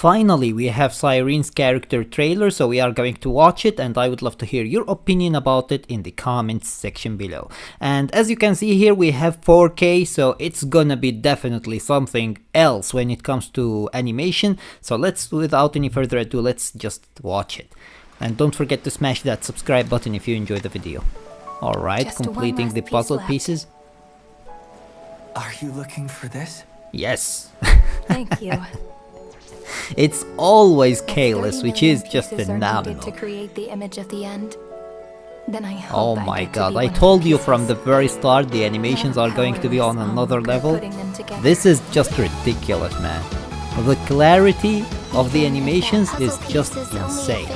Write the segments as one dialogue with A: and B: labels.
A: Finally, we have Cyrene's character trailer, so we are going to watch it, and I would love to hear your opinion about it in the comments section below. And as you can see here, we have 4K, so it's gonna be definitely something else when it comes to animation. So without any further ado, let's just watch it. And don't forget to smash that subscribe button if you enjoyed the video. Alright, completing the puzzle pieces.
B: Are you looking for this?
A: Yes.
C: Thank you.
A: It's always careless, which is just phenomenal.
C: To create the image of the end. Then I hope
A: oh my god, I told you from the very start the animations are going to be on another level. This is just ridiculous, man. The clarity of the animations is just insane.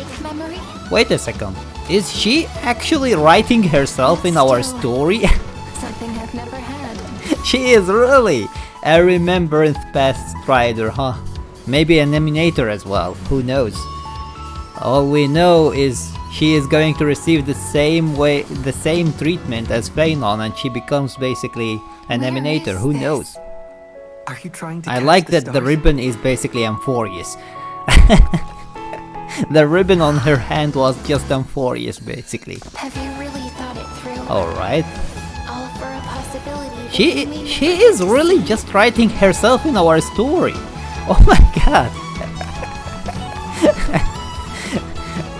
A: Wait a second, is she actually writing herself in our story?
C: Something I've never had.
A: She is really a Remembrance past strider, huh? Maybe an Emulator as well, who knows? All we know is she is going to receive the same treatment as Phanon, and she becomes basically an Emulator, who knows?
B: Are you trying to
A: I like that the ribbon is basically Amphoreus. The ribbon on her hand was just Amphoreus, basically.
C: Have you really thought it through?
A: Alright.
C: All for a possibility.
A: She is really just writing herself in our story. Oh my god.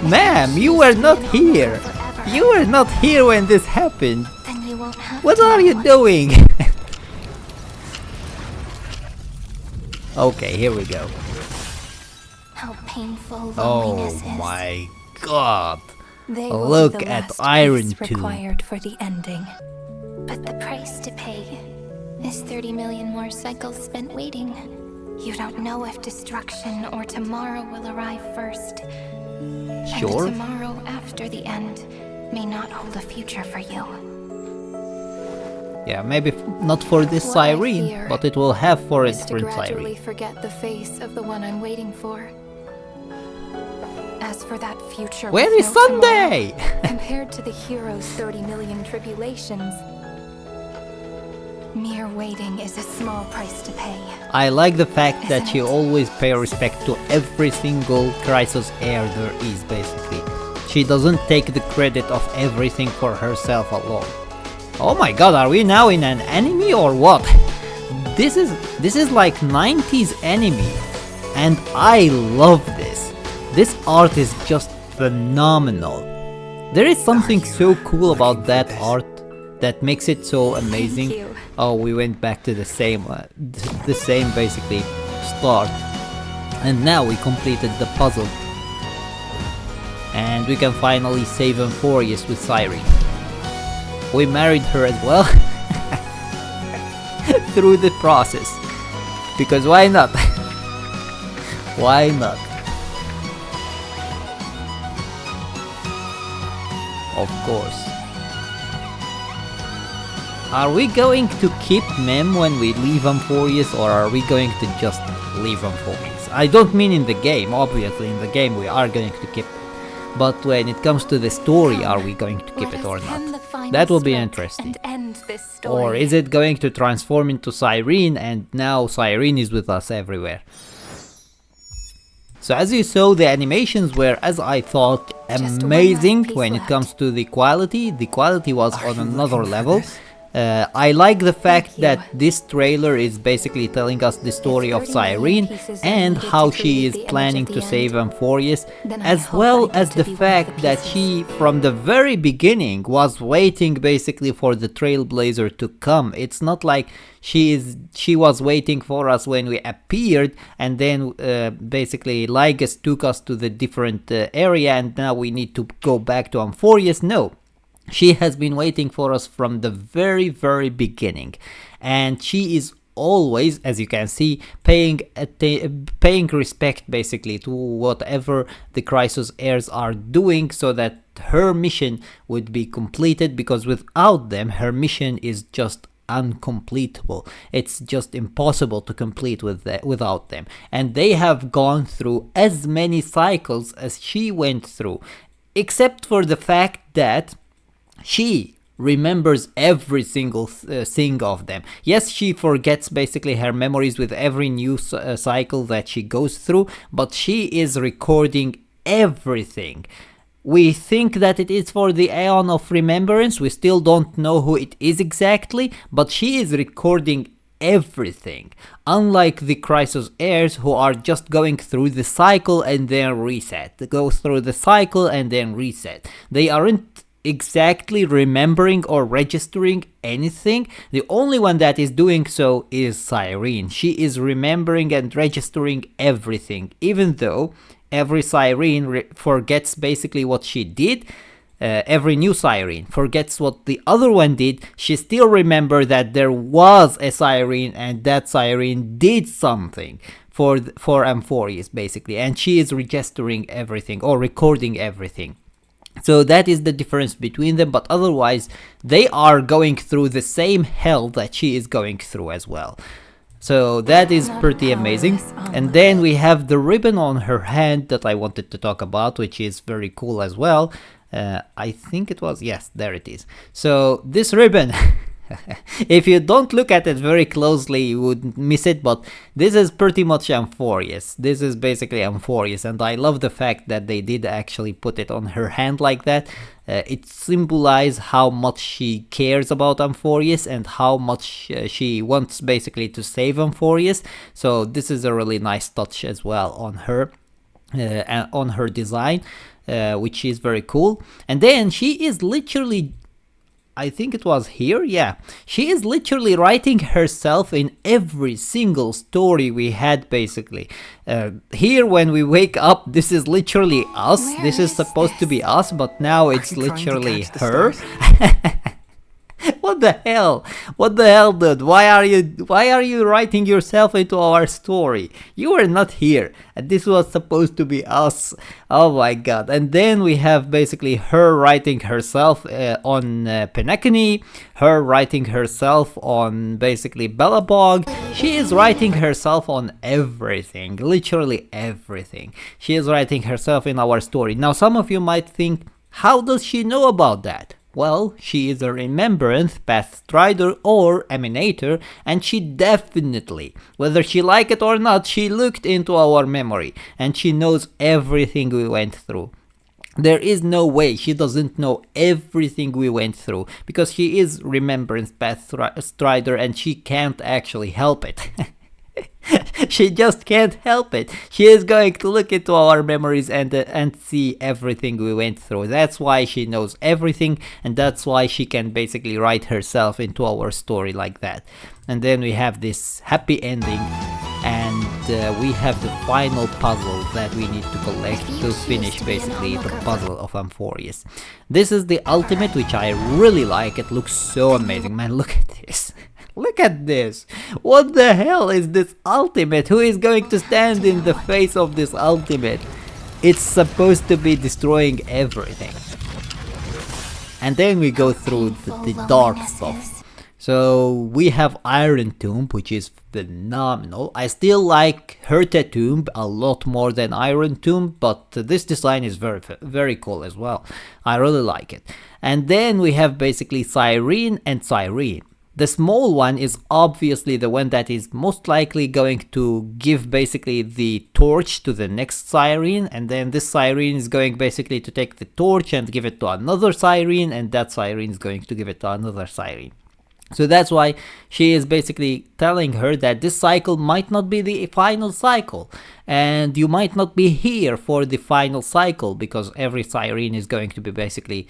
A: Ma'am, you were not here. You were not here when this happened.
C: Then you won't have
A: what are you doing? Okay, here we go.
C: How painful
A: Oh
C: loneliness is.
A: my god.
C: They will
A: Look
C: be the
A: at
C: last
A: Iron
C: piece
A: 2.
C: required for the ending. But the price to pay is 30 million more cycles spent waiting. You don't know if destruction or tomorrow will arrive first.
A: Sure.
C: And tomorrow after the end may not hold a future for you.
A: Yeah, maybe not for this
C: What I
A: Cyrene,
C: fear
A: but it will have for a
C: is to
A: different
C: gradually
A: Cyrene.
C: forget the face of the one I'm waiting for. As for that future,
A: Where
C: with
A: is
C: no
A: Sunday?
C: tomorrow, compared to the hero's 30 million tribulations, mere waiting is a small price to pay.
A: I like the fact that she always pay respect to every single Chrysos heir there is, basically. She doesn't take the credit of everything for herself alone. Oh my god, are we now in an anime or what? This is like 90s anime, and I love this. This art is just phenomenal. There is something so cool about that art that makes it so amazing.
C: Thank you.
A: Oh, we went back to the same basically start, and now we completed the puzzle, and we can finally save Amphoreus with Cyrene. We married her as well through the process, because why not? Why not? Of course. Are we going to keep Mem when we leave Amphoreus, or are we going to just leave Amphoreus? I don't mean in the game, obviously in the game we are going to keep it. But when it comes to the story, are we going to keep it or not? That will be interesting. Or is it going to transform into Cyrene, and now Cyrene is with us everywhere? So as you saw, the animations were, as I thought, amazing when it comes to the quality. The quality was on another level. I like the fact that this trailer is basically telling us the story of Cyrene and how she is planning to save Amphoreus, as well as the fact that she, from the very beginning, was waiting basically for the Trailblazer to come. It's not like she was waiting for us when we appeared, and then basically Lygus took us to the different area, and now we need to go back to Amphoreus. No. She has been waiting for us from the very beginning, and she is always, as you can see, paying respect basically to whatever the Chrysos heirs are doing, so that her mission would be completed, because without them her mission is just uncompletable. It's just impossible to complete without them, and they have gone through as many cycles as she went through, except for the fact that she remembers every single thing of them. Yes, she forgets basically her memories with every new cycle that she goes through, but she is recording everything. We think that it is for the Aeon of Remembrance. We still don't know who it is exactly, but she is recording everything. Unlike the Chrysos heirs, who are just going through the cycle and then reset. They go through the cycle and then reset. They aren't exactly remembering or registering anything. The only one that is doing so is Cyrene. She is remembering and registering everything, even though every Cyrene forgets basically what she did. Every new Cyrene forgets what the other one did. She still remembers that there was a Cyrene and that Cyrene did something for Amphoreus basically, and she is registering everything or recording everything. So that is the difference between them, but otherwise they are going through the same hell that she is going through as well. So that is pretty amazing. And then we have the ribbon on her hand that I wanted to talk about, which is very cool as well. I think it was, yes, there it is. So this ribbon, if you don't look at it very closely, you would miss it, but this is pretty much Amphoreus. This is basically Amphoreus, and I love the fact that they did actually put it on her hand like that. It symbolizes how much she cares about Amphoreus and how much she wants basically to save Amphoreus. So this is a really nice touch as well on her design, which is very cool. And then she is literally, I think it was here, yeah. She is literally writing herself in every single story we had basically. Here when we wake up, this is literally us. This is supposed to be us, but now it's literally her. What the hell? What the hell, dude? Why are you writing yourself into our story? You were not here, and this was supposed to be us. Oh my god. And then we have basically her writing herself on Penacony, her writing herself on basically Belobog. She is writing herself on everything, literally everything. She is writing herself in our story. Now some of you might think, how does she know about that? Well, she is a Remembrance, Pathstrider or Emanator, and she definitely, whether she liked it or not, she looked into our memory and she knows everything we went through. There is no way she doesn't know everything we went through, because she is Remembrance Pathstrider and she can't actually help it. She just can't help it. She is going to look into our memories and see everything we went through. That's why she knows everything, and that's why she can basically write herself into our story like that. And then we have this happy ending, and we have the final puzzle that we need to collect to finish basically the puzzle of Amphoreus. This is the ultimate, which I really like. It looks so amazing, man. Look at this. Look at this! What the hell is this ultimate? Who is going to stand in the face of this ultimate? It's supposed to be destroying everything. And then we go through the dark stuff. So we have Iron Tomb, which is phenomenal. I still like Herta Tomb a lot more than Iron Tomb, but this design is very, very cool as well. I really like it. And then we have basically Cyrene and Cyrene. The small one is obviously the one that is most likely going to give basically the torch to the next Cyrene, and then this Cyrene is going basically to take the torch and give it to another Cyrene, and that Cyrene is going to give it to another Cyrene. So that's why she is basically telling her that this cycle might not be the final cycle, and you might not be here for the final cycle, because every Cyrene is going to be basically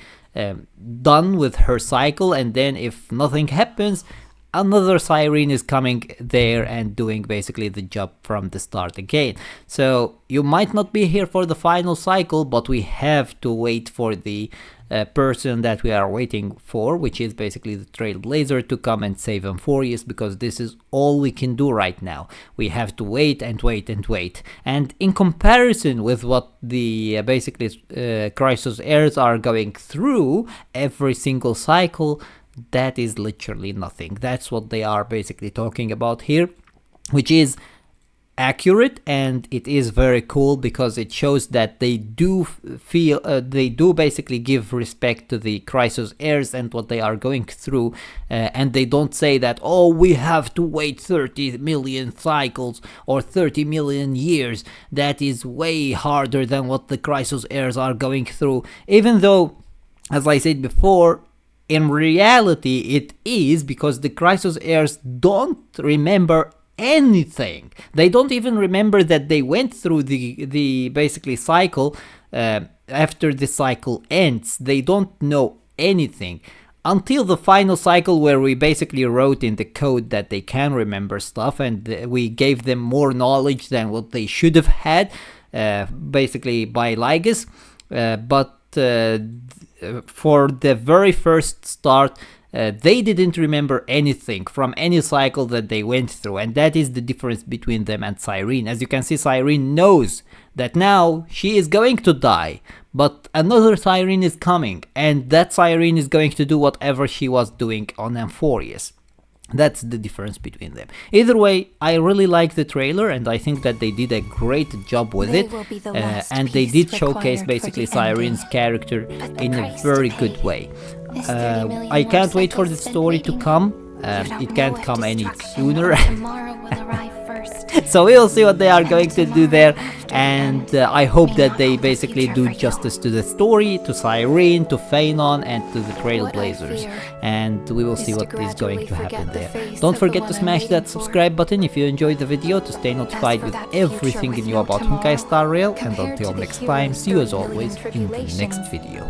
A: done with her cycle, and then if nothing happens, another Cyrene is coming there and doing basically the job from the start again. So you might not be here for the final cycle, but we have to wait for the person that we are waiting for, which is basically the Trailblazer, to come and save Amphoreus, because this is all we can do right now. We have to wait and wait and wait. And in comparison with what the basically Chrysos heirs are going through every single cycle, that is literally nothing. That's what they are basically talking about here, which is accurate, and it is very cool because it shows that they do feel they do basically give respect to the Chrysos heirs and what they are going through, and they don't say that, oh, we have to wait 30 million cycles or 30 million years. That is way harder than what the Chrysos heirs are going through, even though, as I said before, in reality it is, because the Chrysos heirs don't remember anything. They don't even remember that they went through the basically cycle. After the cycle ends, they don't know anything until the final cycle, where we basically wrote in the code that they can remember stuff, and we gave them more knowledge than what they should have had, basically by Lygus. But for the very first start, they didn't remember anything from any cycle that they went through, and that is the difference between them and Cyrene. As you can see, Cyrene knows that now she is going to die, but another Cyrene is coming, and that Cyrene is going to do whatever she was doing on Amphoreus. That's the difference between them. Either way, I really like the trailer, and I think that they did a great job with it, and they did showcase basically Cyrene's character in a very good way. I can't wait for the story to come. It can't come any sooner. So we'll see what they are going to do there, and I hope that they basically do justice to the story, to Cyrene, to Phanon, and to the Trailblazers, and we will see what is going to happen there. Don't forget to smash that subscribe button if you enjoyed the video to stay notified with everything you know about Honkai Star Rail, and until next time, see you as always in the next video.